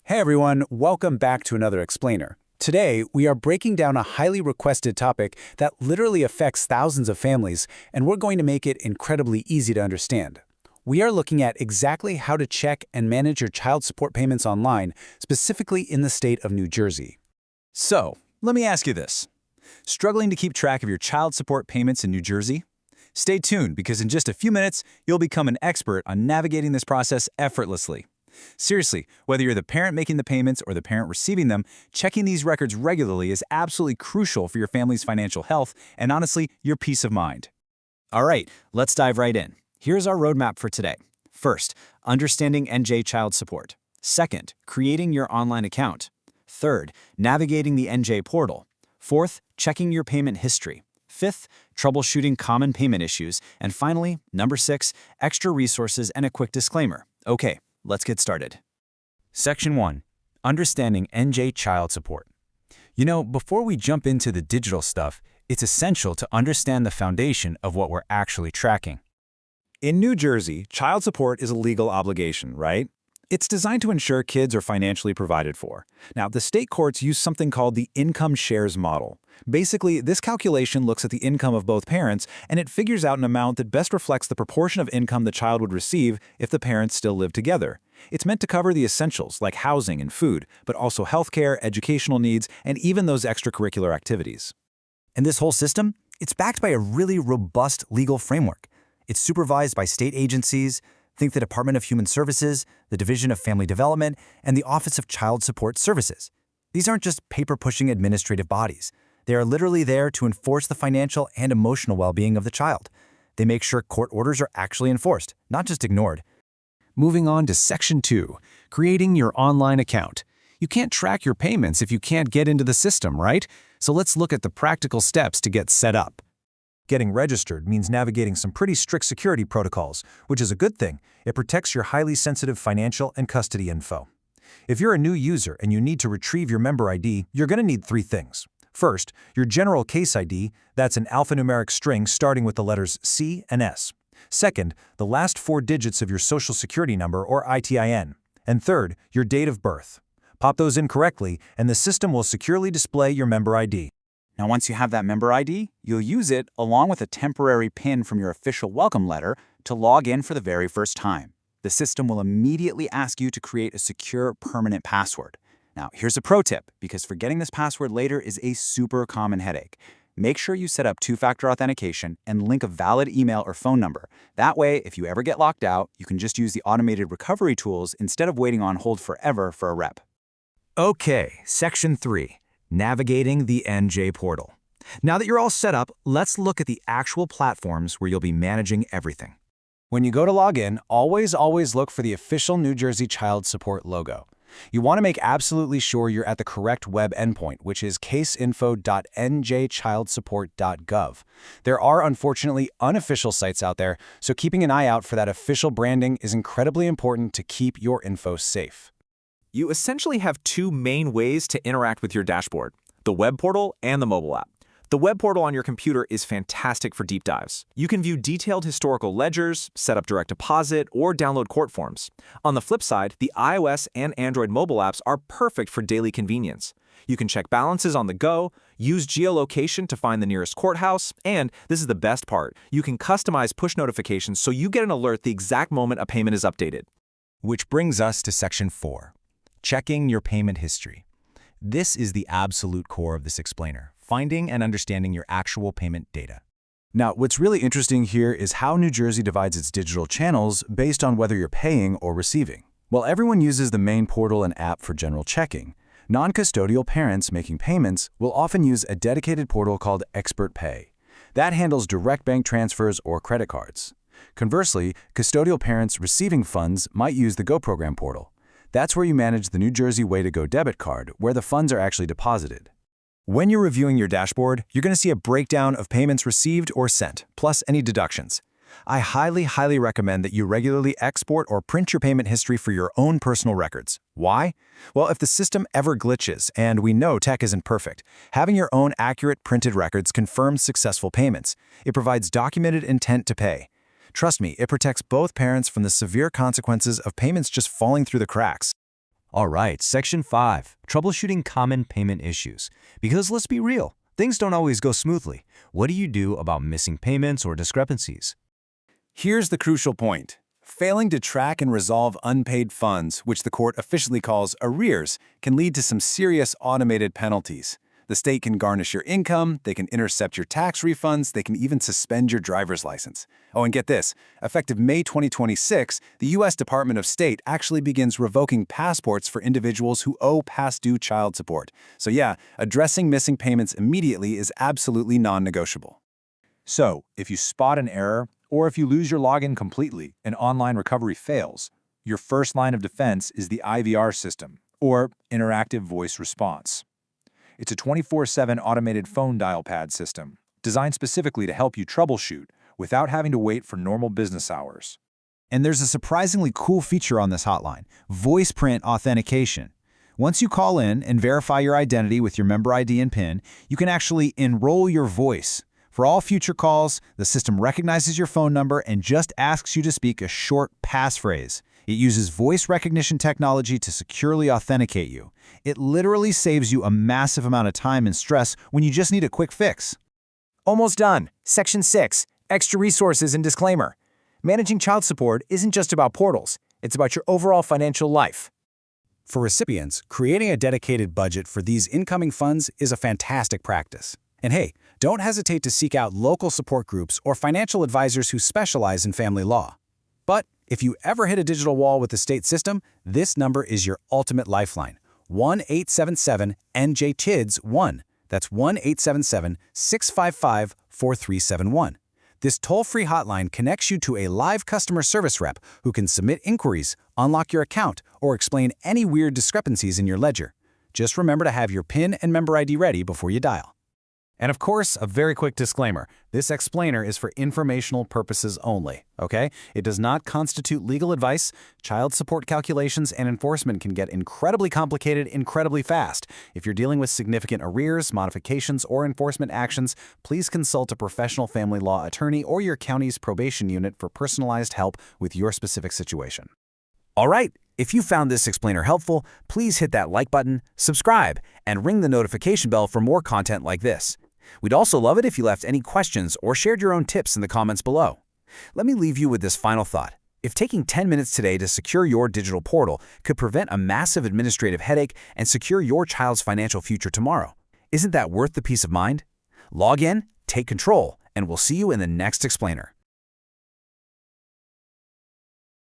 Hey everyone, welcome back to another explainer. Today, we are breaking down a highly requested topic that literally affects thousands of families, and we're going to make it incredibly easy to understand. We are looking at exactly how to check and manage your child support payments online, specifically in the state of New Jersey. So, let me ask you this. Struggling to keep track of your child support payments in New Jersey? Stay tuned because in just a few minutes, you'll become an expert on navigating this process effortlessly. Seriously, whether you're the parent making the payments or the parent receiving them, checking these records regularly is absolutely crucial for your family's financial health and honestly, your peace of mind. All right, let's dive right in. Here's our roadmap for today. First, understanding NJ child support. Second, creating your online account. Third, navigating the NJ portal. Fourth, checking your payment history. Fifth, troubleshooting common payment issues. And finally, number 6, extra resources and a quick disclaimer. Okay, let's get started. Section 1. Understanding NJ child support. Before we jump into the digital stuff, it's essential to understand the foundation of what we're actually tracking. In New Jersey, child support is a legal obligation, right? It's designed to ensure kids are financially provided for. Now, the state courts use something called the income shares model. Basically, this calculation looks at the income of both parents, and it figures out an amount that best reflects the proportion of income the child would receive if the parents still live together. It's meant to cover the essentials like housing and food, but also healthcare, educational needs, and even those extracurricular activities. And this whole system, it's backed by a really robust legal framework. It's supervised by state agencies. Think the Department of Human Services, the Division of Family Development, and the Office of Child Support Services. These aren't just paper-pushing administrative bodies. They are literally there to enforce the financial and emotional well-being of the child. They make sure court orders are actually enforced, not just ignored. Moving on to Section 2, creating your online account. You can't track your payments if you can't get into the system, right? So let's look at the practical steps to get set up. Getting registered means navigating some pretty strict security protocols, which is a good thing. It protects your highly sensitive financial and custody info. If you're a new user and you need to retrieve your member ID, you're going to need 3 things. First, your general case ID, that's an alphanumeric string starting with the letters C and S. Second, the last 4 digits of your social security number or ITIN. And third, your date of birth. Pop those in correctly, and the system will securely display your member ID. Now, once you have that member ID, you'll use it along with a temporary PIN from your official welcome letter to log in for the very first time. The system will immediately ask you to create a secure, permanent password. Now, here's a pro tip, because forgetting this password later is a super common headache. Make sure you set up 2-factor authentication and link a valid email or phone number. That way, if you ever get locked out, you can just use the automated recovery tools instead of waiting on hold forever for a rep. Okay, Section 3. Navigating the NJ portal. Now that you're all set up, let's look at the actual platforms where you'll be managing everything. When you go to log in, always look for the official New Jersey Child Support logo. You want to make absolutely sure you're at the correct web endpoint, which is caseinfo.njchildsupport.gov. There are unfortunately unofficial sites out there, so keeping an eye out for that official branding is incredibly important to keep your info safe. You essentially have 2 main ways to interact with your dashboard, the web portal and the mobile app. The web portal on your computer is fantastic for deep dives. You can view detailed historical ledgers, set up direct deposit, or download court forms. On the flip side, the iOS and Android mobile apps are perfect for daily convenience. You can check balances on the go, use geolocation to find the nearest courthouse, and this is the best part, you can customize push notifications so you get an alert the exact moment a payment is updated. Which brings us to Section 4. Checking your payment history. This is the absolute core of this explainer, finding and understanding your actual payment data. Now, what's really interesting here is how New Jersey divides its digital channels based on whether you're paying or receiving. While everyone uses the main portal and app for general checking, non-custodial parents making payments will often use a dedicated portal called Expert Pay. That handles direct bank transfers or credit cards. Conversely, custodial parents receiving funds might use the Go Program portal. That's where you manage the New Jersey Way to Go debit card, where the funds are actually deposited. When you're reviewing your dashboard, you're going to see a breakdown of payments received or sent, plus any deductions. I highly recommend that you regularly export or print your payment history for your own personal records. Why? Well, if the system ever glitches, and we know tech isn't perfect, having your own accurate printed records confirms successful payments. It provides documented intent to pay. Trust me, it protects both parents from the severe consequences of payments just falling through the cracks. All right, Section 5, troubleshooting common payment issues. Because let's be real, things don't always go smoothly. What do you do about missing payments or discrepancies? Here's the crucial point. Failing to track and resolve unpaid funds, which the court officially calls arrears, can lead to some serious automated penalties. The state can garnish your income, they can intercept your tax refunds, they can even suspend your driver's license. Oh, and get this, effective May 2026, the U.S. Department of State actually begins revoking passports for individuals who owe past due child support. So yeah, addressing missing payments immediately is absolutely non-negotiable. So, if you spot an error, or if you lose your login completely and online recovery fails, your first line of defense is the IVR system, or Interactive Voice Response. It's a 24/7 automated phone dial pad system, designed specifically to help you troubleshoot without having to wait for normal business hours. And there's a surprisingly cool feature on this hotline, voice print authentication. Once you call in and verify your identity with your member ID and PIN, you can actually enroll your voice. For all future calls, the system recognizes your phone number and just asks you to speak a short passphrase. It uses voice recognition technology to securely authenticate you. It literally saves you a massive amount of time and stress when you just need a quick fix. Almost done. Section 6, extra resources and disclaimer. Managing child support isn't just about portals. It's about your overall financial life. For recipients, creating a dedicated budget for these incoming funds is a fantastic practice. And hey, don't hesitate to seek out local support groups or financial advisors who specialize in family law. But if you ever hit a digital wall with the state system, this number is your ultimate lifeline. 1-877-NJ-TIDS-1. That's 1-877-655-4371. This toll-free hotline connects you to a live customer service rep who can submit inquiries, unlock your account, or explain any weird discrepancies in your ledger. Just remember to have your PIN and member ID ready before you dial. And of course, a very quick disclaimer. This explainer is for informational purposes only, okay? It does not constitute legal advice. Child support calculations and enforcement can get incredibly complicated incredibly fast. If you're dealing with significant arrears, modifications, or enforcement actions, please consult a professional family law attorney or your county's probation unit for personalized help with your specific situation. All right, if you found this explainer helpful, please hit that like button, subscribe, and ring the notification bell for more content like this. We'd also love it if you left any questions or shared your own tips in the comments below. Let me leave you with this final thought. If taking 10 minutes today to secure your digital portal could prevent a massive administrative headache and secure your child's financial future tomorrow, isn't that worth the peace of mind? Log in, take control, and we'll see you in the next explainer.